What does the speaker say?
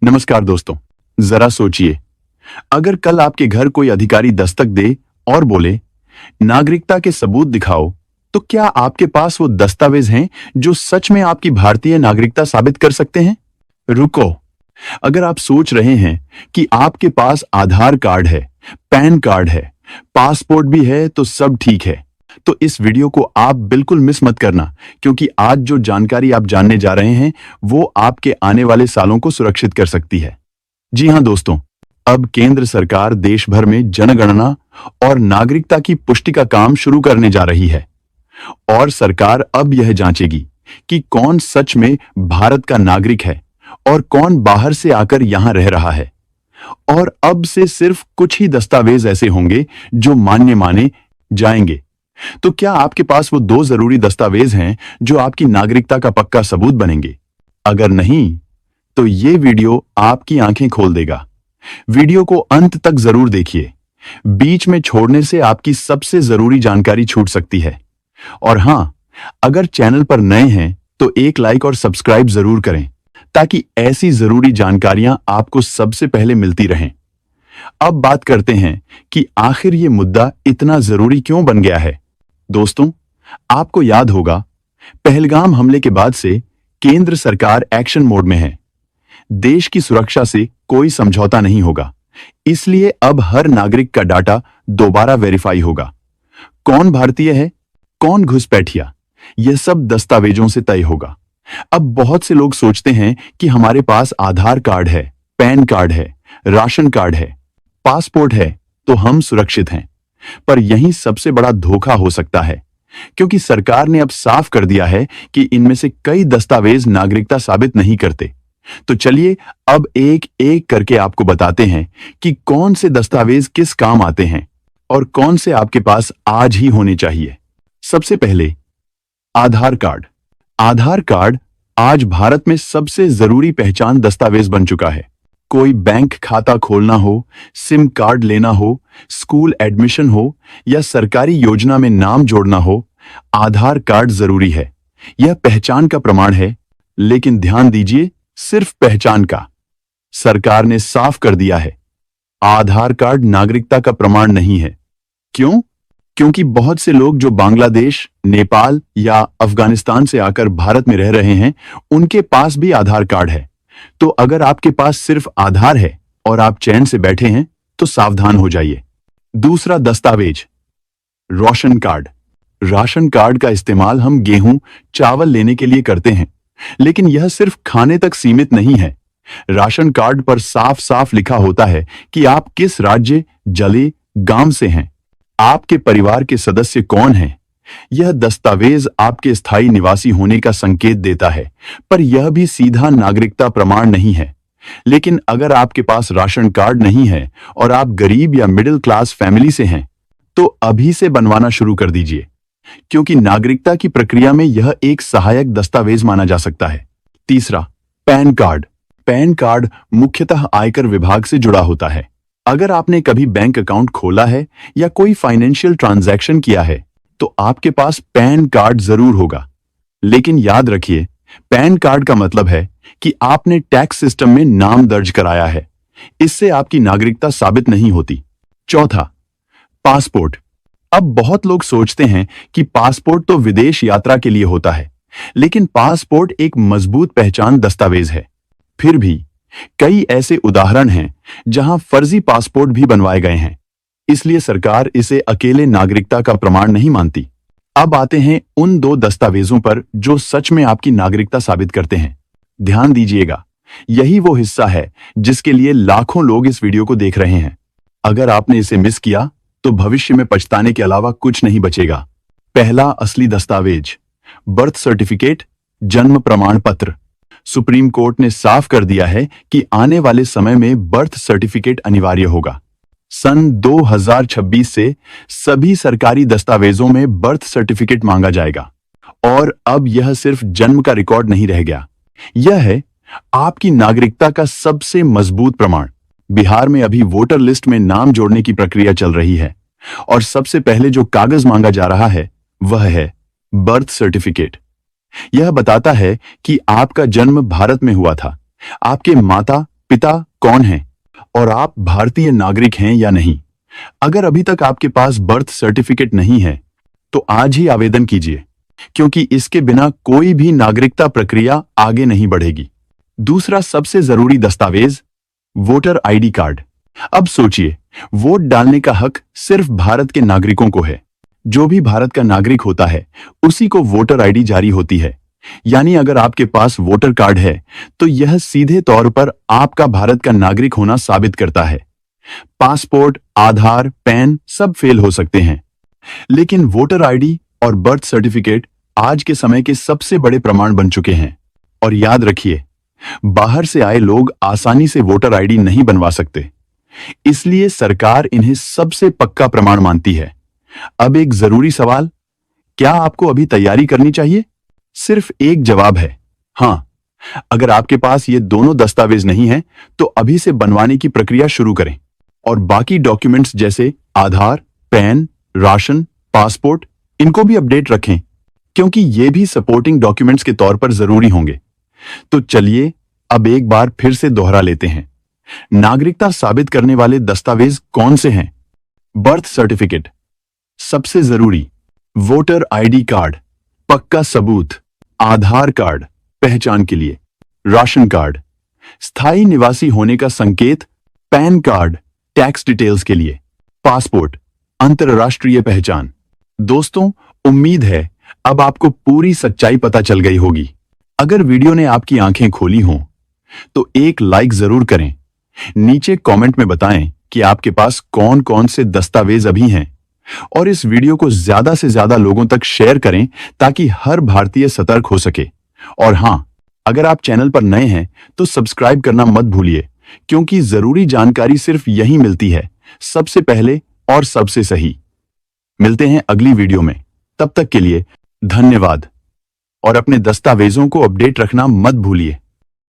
नमस्कार दोस्तों। जरा सोचिए, अगर कल आपके घर कोई अधिकारी दस्तक दे और बोले नागरिकता के सबूत दिखाओ, तो क्या आपके पास वो दस्तावेज हैं जो सच में आपकी भारतीय नागरिकता साबित कर सकते हैं? रुको, अगर आप सोच रहे हैं कि आपके पास आधार कार्ड है, पैन कार्ड है, पासपोर्ट भी है तो सब ठीक है, तो इस वीडियो को आप बिल्कुल मिस मत करना, क्योंकि आज जो जानकारी आप जानने जा रहे हैं वो आपके आने वाले सालों को सुरक्षित कर सकती है। जी हां दोस्तों, अब केंद्र सरकार देश भर में जनगणना और नागरिकता की पुष्टि का काम शुरू करने जा रही है और सरकार अब यह जांचेगी कि कौन सच में भारत का नागरिक है और कौन बाहर से आकर यहां रह रहा है। और अब से सिर्फ कुछ ही दस्तावेज ऐसे होंगे जो मान्य माने जाएंगे। तो क्या आपके पास वो 2 जरूरी दस्तावेज हैं जो आपकी नागरिकता का पक्का सबूत बनेंगे? अगर नहीं, तो ये वीडियो आपकी आंखें खोल देगा। वीडियो को अंत तक जरूर देखिए, बीच में छोड़ने से आपकी सबसे जरूरी जानकारी छूट सकती है। और हां, अगर चैनल पर नए हैं तो एक लाइक और सब्सक्राइब जरूर करें, ताकि ऐसी जरूरी जानकारियां आपको सबसे पहले मिलती रहें। अब बात करते हैं कि आखिर ये मुद्दा इतना जरूरी क्यों बन गया है। दोस्तों, आपको याद होगा, पहलगाम हमले के बाद से केंद्र सरकार एक्शन मोड में है। देश की सुरक्षा से कोई समझौता नहीं होगा, इसलिए अब हर नागरिक का डाटा दोबारा वेरीफाई होगा। कौन भारतीय है, कौन घुसपैठिया, यह सब दस्तावेजों से तय होगा। अब बहुत से लोग सोचते हैं कि हमारे पास आधार कार्ड है, पैन कार्ड है, राशन कार्ड है, पासपोर्ट है, तो हम सुरक्षित हैं। पर यही सबसे बड़ा धोखा हो सकता है, क्योंकि सरकार ने अब साफ कर दिया है कि इनमें से कई दस्तावेज नागरिकता साबित नहीं करते। तो चलिए अब एक एक करके आपको बताते हैं कि कौन से दस्तावेज किस काम आते हैं और कौन से आपके पास आज ही होने चाहिए। सबसे पहले आधार कार्ड। आधार कार्ड आज भारत में सबसे जरूरी पहचान दस्तावेज बन चुका है। कोई बैंक खाता खोलना हो, सिम कार्ड लेना हो, स्कूल एडमिशन हो या सरकारी योजना में नाम जोड़ना हो, आधार कार्ड जरूरी है। यह पहचान का प्रमाण है, लेकिन ध्यान दीजिए, सिर्फ पहचान का। सरकार ने साफ कर दिया है, आधार कार्ड नागरिकता का प्रमाण नहीं है। क्यों? क्योंकि बहुत से लोग जो बांग्लादेश, नेपाल या अफगानिस्तान से आकर भारत में रह रहे हैं, उनके पास भी आधार कार्ड है। तो अगर आपके पास सिर्फ आधार है और आप चैन से बैठे हैं, तो सावधान हो जाइए। दूसरा दस्तावेज, राशन कार्ड। राशन कार्ड का इस्तेमाल हम गेहूं, चावल लेने के लिए करते हैं, लेकिन यह सिर्फ खाने तक सीमित नहीं है। राशन कार्ड पर साफ साफ लिखा होता है कि आप किस राज्य, जिले, गांव से हैं, आपके परिवार के सदस्य कौन हैं। यह दस्तावेज आपके स्थायी निवासी होने का संकेत देता है, पर यह भी सीधा नागरिकता प्रमाण नहीं है। लेकिन अगर आपके पास राशन कार्ड नहीं है और आप गरीब या मिडिल क्लास फैमिली से हैं, तो अभी से बनवाना शुरू कर दीजिए, क्योंकि नागरिकता की प्रक्रिया में यह एक सहायक दस्तावेज माना जा सकता है। तीसरा, पैन कार्ड। पैन कार्ड मुख्यतः आयकर विभाग से जुड़ा होता है। अगर आपने कभी बैंक अकाउंट खोला है या कोई फाइनेंशियल ट्रांजैक्शन किया है, तो आपके पास पैन कार्ड जरूर होगा। लेकिन याद रखिए, पैन कार्ड का मतलब है कि आपने टैक्स सिस्टम में नाम दर्ज कराया है। इससे आपकी नागरिकता साबित नहीं होती। चौथा, पासपोर्ट। अब बहुत लोग सोचते हैं कि पासपोर्ट तो विदेश यात्रा के लिए होता है, लेकिन पासपोर्ट एक मजबूत पहचान दस्तावेज है। फिर भी कई ऐसे उदाहरण हैं जहां फर्जी पासपोर्ट भी बनवाए गए हैं, इसलिए सरकार इसे अकेले नागरिकता का प्रमाण नहीं मानती। अब आते हैं उन 2 दस्तावेजों पर जो सच में आपकी नागरिकता साबित करते हैं। ध्यान दीजिएगा, यही वो हिस्सा है जिसके लिए लाखों लोग इस वीडियो को देख रहे हैं। अगर आपने इसे मिस किया तो भविष्य में पछताने के अलावा कुछ नहीं बचेगा। पहला असली दस्तावेज, बर्थ सर्टिफिकेट, जन्म प्रमाण पत्र। सुप्रीम कोर्ट ने साफ कर दिया है कि आने वाले समय में बर्थ सर्टिफिकेट अनिवार्य होगा। सन 2026 से सभी सरकारी दस्तावेजों में बर्थ सर्टिफिकेट मांगा जाएगा। और अब यह सिर्फ जन्म का रिकॉर्ड नहीं रह गया, यह है आपकी नागरिकता का सबसे मजबूत प्रमाण। बिहार में अभी वोटर लिस्ट में नाम जोड़ने की प्रक्रिया चल रही है और सबसे पहले जो कागज मांगा जा रहा है वह है बर्थ सर्टिफिकेट। यह बताता है कि आपका जन्म भारत में हुआ था, आपके माता पिता कौन है और आप भारतीय नागरिक हैं या नहीं। अगर अभी तक आपके पास बर्थ सर्टिफिकेट नहीं है तो आज ही आवेदन कीजिए, क्योंकि इसके बिना कोई भी नागरिकता प्रक्रिया आगे नहीं बढ़ेगी। दूसरा सबसे जरूरी दस्तावेज वोटर आईडी कार्ड। अब सोचिए, वोट डालने का हक सिर्फ भारत के नागरिकों को है। जो भी भारत का नागरिक होता है उसी को वोटर आईडी जारी होती है। यानी अगर आपके पास वोटर कार्ड है तो यह सीधे तौर पर आपका भारत का नागरिक होना साबित करता है। पासपोर्ट, आधार, पैन सब फेल हो सकते हैं, लेकिन वोटर आईडी और बर्थ सर्टिफिकेट आज के समय के सबसे बड़े प्रमाण बन चुके हैं। और याद रखिए, बाहर से आए लोग आसानी से वोटर आईडी नहीं बनवा सकते, इसलिए सरकार इन्हें सबसे पक्का प्रमाण मानती है। अब एक जरूरी सवाल, क्या आपको अभी तैयारी करनी चाहिए? सिर्फ एक जवाब है हां। अगर आपके पास ये दोनों दस्तावेज नहीं है तो अभी से बनवाने की प्रक्रिया शुरू करें और बाकी डॉक्यूमेंट्स जैसे आधार, पैन, राशन, पासपोर्ट इनको भी अपडेट रखें, क्योंकि ये भी सपोर्टिंग डॉक्यूमेंट्स के तौर पर जरूरी होंगे। तो चलिए अब एक बार फिर से दोहरा लेते हैं। नागरिकता साबित करने वाले दस्तावेज कौन से हैं? बर्थ सर्टिफिकेट सबसे जरूरी, वोटर आईडी कार्ड पक्का सबूत, आधार कार्ड पहचान के लिए, राशन कार्ड स्थायी निवासी होने का संकेत, पैन कार्ड टैक्स डिटेल्स के लिए, पासपोर्ट अंतरराष्ट्रीय पहचान। दोस्तों, उम्मीद है अब आपको पूरी सच्चाई पता चल गई होगी। अगर वीडियो ने आपकी आंखें खोली हों तो एक लाइक जरूर करें। नीचे कमेंट में बताएं कि आपके पास कौन कौन से दस्तावेज अभी हैं और इस वीडियो को ज्यादा से ज्यादा लोगों तक शेयर करें ताकि हर भारतीय सतर्क हो सके। और हां, अगर आप चैनल पर नए हैं तो सब्सक्राइब करना मत भूलिए, क्योंकि जरूरी जानकारी सिर्फ यहीं मिलती है, सबसे पहले और सबसे सही। मिलते हैं अगली वीडियो में, तब तक के लिए धन्यवाद और अपने दस्तावेजों को अपडेट रखना मत भूलिए।